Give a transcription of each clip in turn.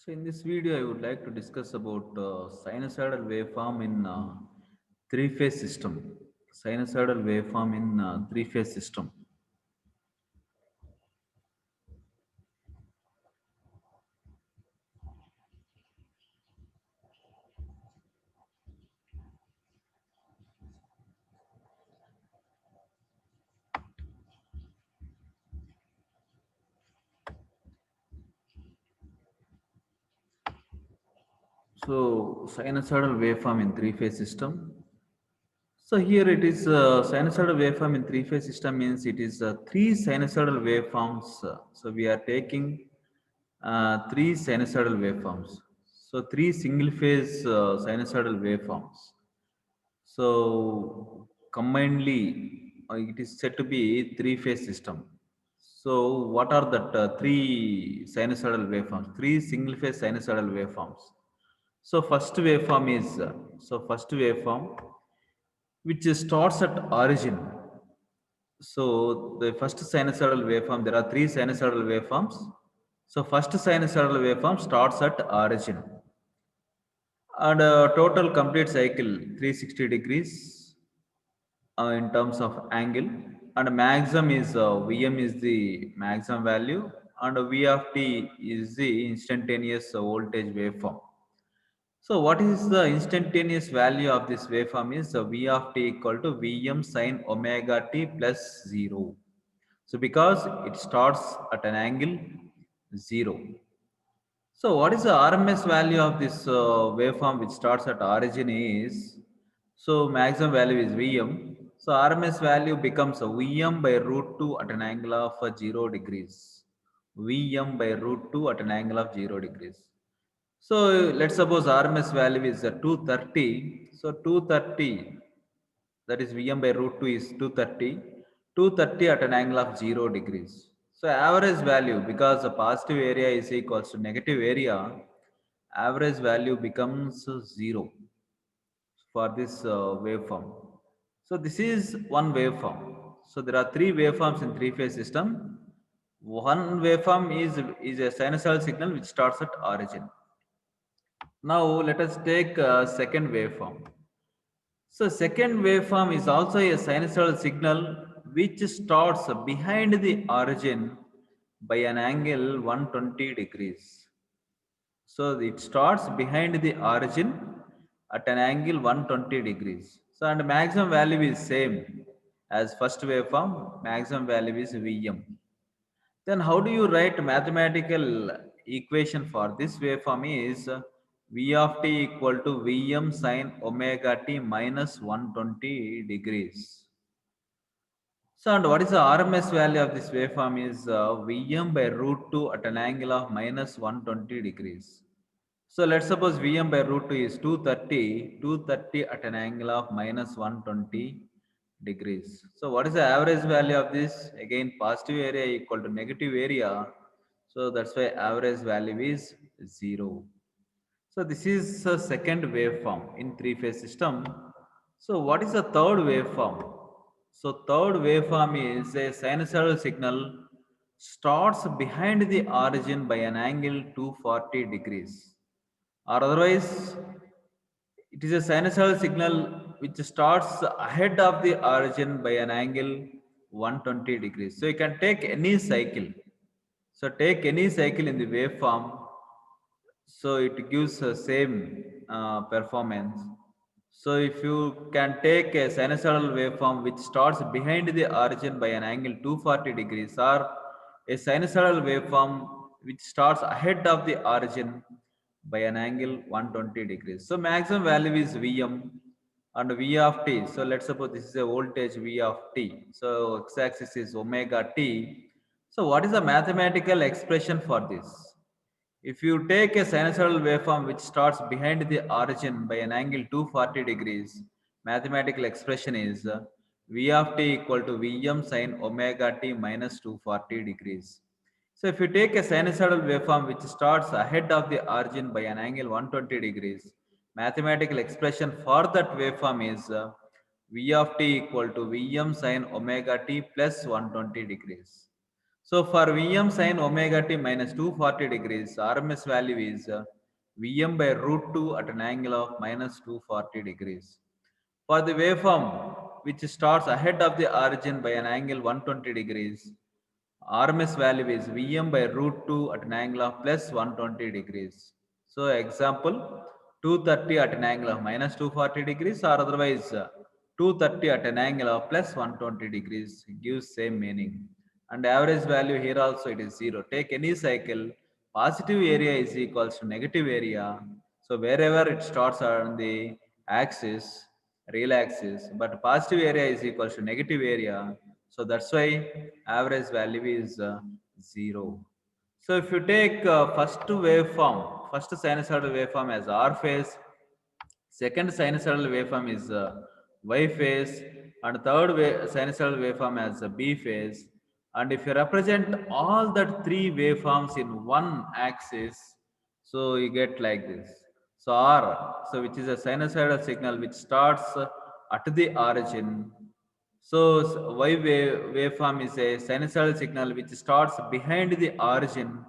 So in this video, I would like to discuss about sinusoidal waveform in three-phase system. Sinusoidal waveform in three-phase system. So sinusoidal waveform in three-phase system. So here it is sinusoidal waveform in three-phase system means it is three sinusoidal waveforms. So we are taking three sinusoidal waveforms. So three single-phase sinusoidal waveforms. So combinedly, it is said to be three-phase system. So what are the three sinusoidal waveforms? Three single-phase sinusoidal waveforms. So first waveform which starts at origin. So the first sinusoidal waveform, there are three sinusoidal waveforms. So first sinusoidal waveform starts at origin and total complete cycle 360 degrees in terms of angle, and maximum is Vm is the maximum value, and V of t is the instantaneous voltage waveform. So what is the instantaneous value of this waveform is V of t equal to Vm sine omega t plus 0. So because it starts at an angle 0. So what is the RMS value of this waveform which starts at origin is, so maximum value is Vm. So RMS value becomes a Vm by root 2 at an angle of 0 degrees. Vm by root 2 at an angle of 0 degrees. So let's suppose RMS value is 230. So 230, that is Vm by root 2 is 230. 230 at an angle of 0 degrees. So average value, because the positive area is equals to negative area, average value becomes 0 for this waveform. So this is one waveform. So there are three waveforms in three-phase system. One waveform is a sinusoidal signal which starts at origin. Now let us take a second waveform. So second waveform is also a sinusoidal signal which starts behind the origin by an angle 120 degrees. So it starts behind the origin at an angle 120 degrees. So and maximum value is same as first waveform, maximum value is Vm. Then how do you write mathematical equation for this waveform is V of t equal to Vm sine omega t minus 120 degrees. So and what is the RMS value of this waveform is Vm by root 2 at an angle of minus 120 degrees. So let's suppose Vm by root 2 is 230, 230 at an angle of minus 120 degrees. So what is the average value of this? Again, positive area equal to negative area. So that's why average value is 0. So this is the second waveform in three-phase system. So what is the third waveform? So third waveform is a sinusoidal signal starts behind the origin by an angle 240 degrees, or otherwise it is a sinusoidal signal which starts ahead of the origin by an angle 120 degrees. So you can take any cycle. So take any cycle in the waveform. So it gives the same performance. So if you can take a sinusoidal waveform which starts behind the origin by an angle 240 degrees, or a sinusoidal waveform which starts ahead of the origin by an angle 120 degrees. So maximum value is Vm and V of t. So let's suppose this is a voltage V of t. So x-axis is omega t. So what is the mathematical expression for this? If you take a sinusoidal waveform which starts behind the origin by an angle 240 degrees, mathematical expression is V of t equal to Vm sine omega t minus 240 degrees. So if you take a sinusoidal waveform which starts ahead of the origin by an angle 120 degrees, mathematical expression for that waveform is V of t equal to Vm sine omega t plus 120 degrees. So for Vm sin omega t minus 240 degrees, RMS value is Vm by root 2 at an angle of minus 240 degrees. For the waveform which starts ahead of the origin by an angle 120 degrees, RMS value is Vm by root 2 at an angle of plus 120 degrees. So example, 230 at an angle of minus 240 degrees or otherwise 230 at an angle of plus 120 degrees gives same meaning. And average value here also it is 0. Take any cycle, positive area is equals to negative area. So wherever it starts on the axis, real axis, but positive area is equals to negative area. So that's why average value is 0. So if you take first waveform, first sinusoidal waveform as R phase, second sinusoidal waveform is Y phase, and third sinusoidal waveform as B phase. And if you represent all that three waveforms in one axis, so you get like this. So R, so which is a sinusoidal signal which starts at the origin. So waveform is a sinusoidal signal which starts behind the origin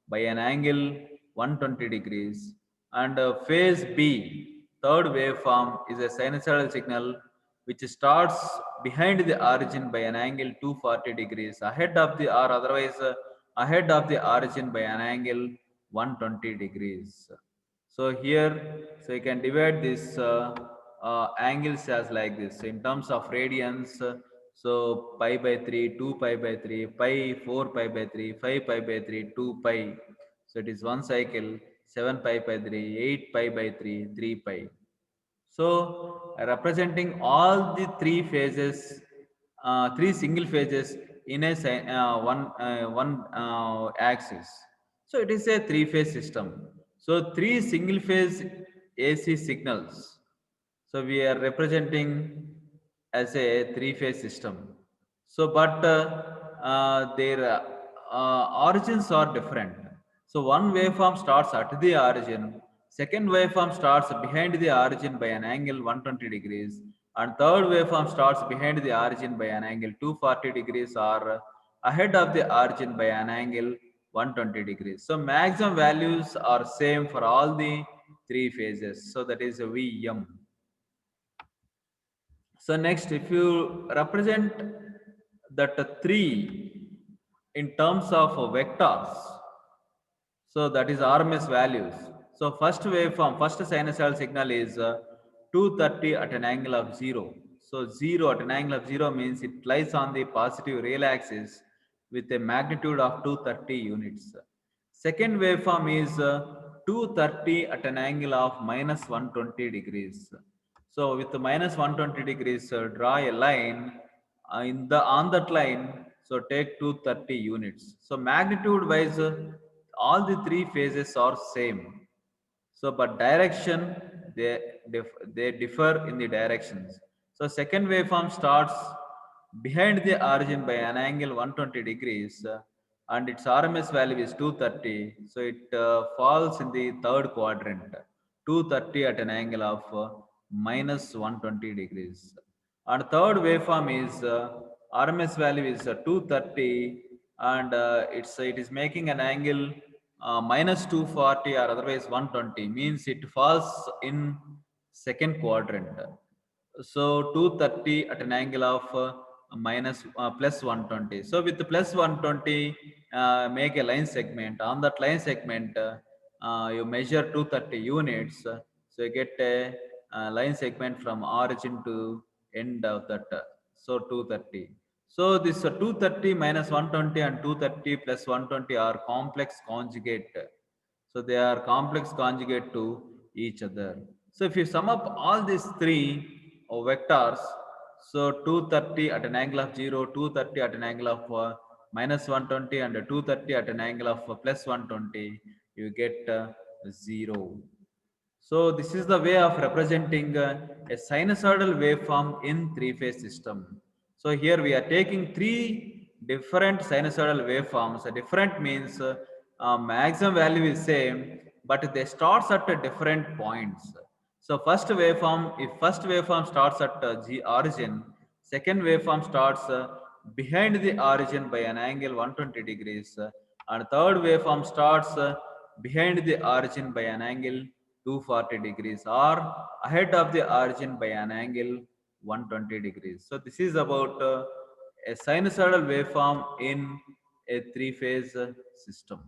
by an angle 120 degrees. And phase B, third waveform, is a sinusoidal signal which starts behind the origin by an angle 240 degrees ahead of the or otherwise ahead of the origin by an angle 120 degrees. So here, so you can divide this angles as like this. So in terms of radians, so pi by 3, 2 pi by 3, pi 4 pi by 3, 5 pi by 3, 2 pi. So it is one cycle, 7 pi by 3, 8 pi by 3, 3 pi. So representing all the three phases, three single phases in a one axis. So it is a three-phase system. So three single-phase AC signals. So we are representing as a three-phase system. So, but their origins are different. So one waveform starts at the origin, second waveform starts behind the origin by an angle 120 degrees, and third waveform starts behind the origin by an angle 240 degrees or ahead of the origin by an angle 120 degrees. So maximum values are same for all the three phases. So that is a Vm. So next, if you represent that three in terms of vectors, so that is RMS values. So first waveform, first sinusoidal signal is 230 at an angle of 0. So 0 at an angle of 0 means it lies on the positive real axis with a magnitude of 230 units. Second waveform is 230 at an angle of minus 120 degrees. So with the minus 120 degrees, draw a line in the on that line. So take 230 units. So magnitude wise, all the three phases are same. So but direction they differ in the directions. So second waveform starts behind the origin by an angle 120 degrees and its RMS value is 230. So it falls in the third quadrant, 230 at an angle of minus 120 degrees. And third waveform is RMS value is 230 and it is making an angle minus 240 or otherwise 120 means it falls in second quadrant. So 230 at an angle of plus 120. So with the plus 120, make a line segment. On that line segment, you measure 230 units. So you get a, line segment from origin to end of that. So 230. So this 230 minus 120 and 230 plus 120 are complex conjugate. So they are complex conjugate to each other. So if you sum up all these three vectors, so 230 at an angle of 0, 230 at an angle of minus 120 and 230 at an angle of plus 120, you get 0. So this is the way of representing a sinusoidal waveform in three-phase system. So here we are taking three different sinusoidal waveforms. Different means maximum value is same, but they starts at different points. So first waveform, if first waveform starts at G origin, second waveform starts behind the origin by an angle 120 degrees, and third waveform starts behind the origin by an angle 240 degrees, or ahead of the origin by an angle 120 degrees. So this is about a sinusoidal waveform in a three-phase system.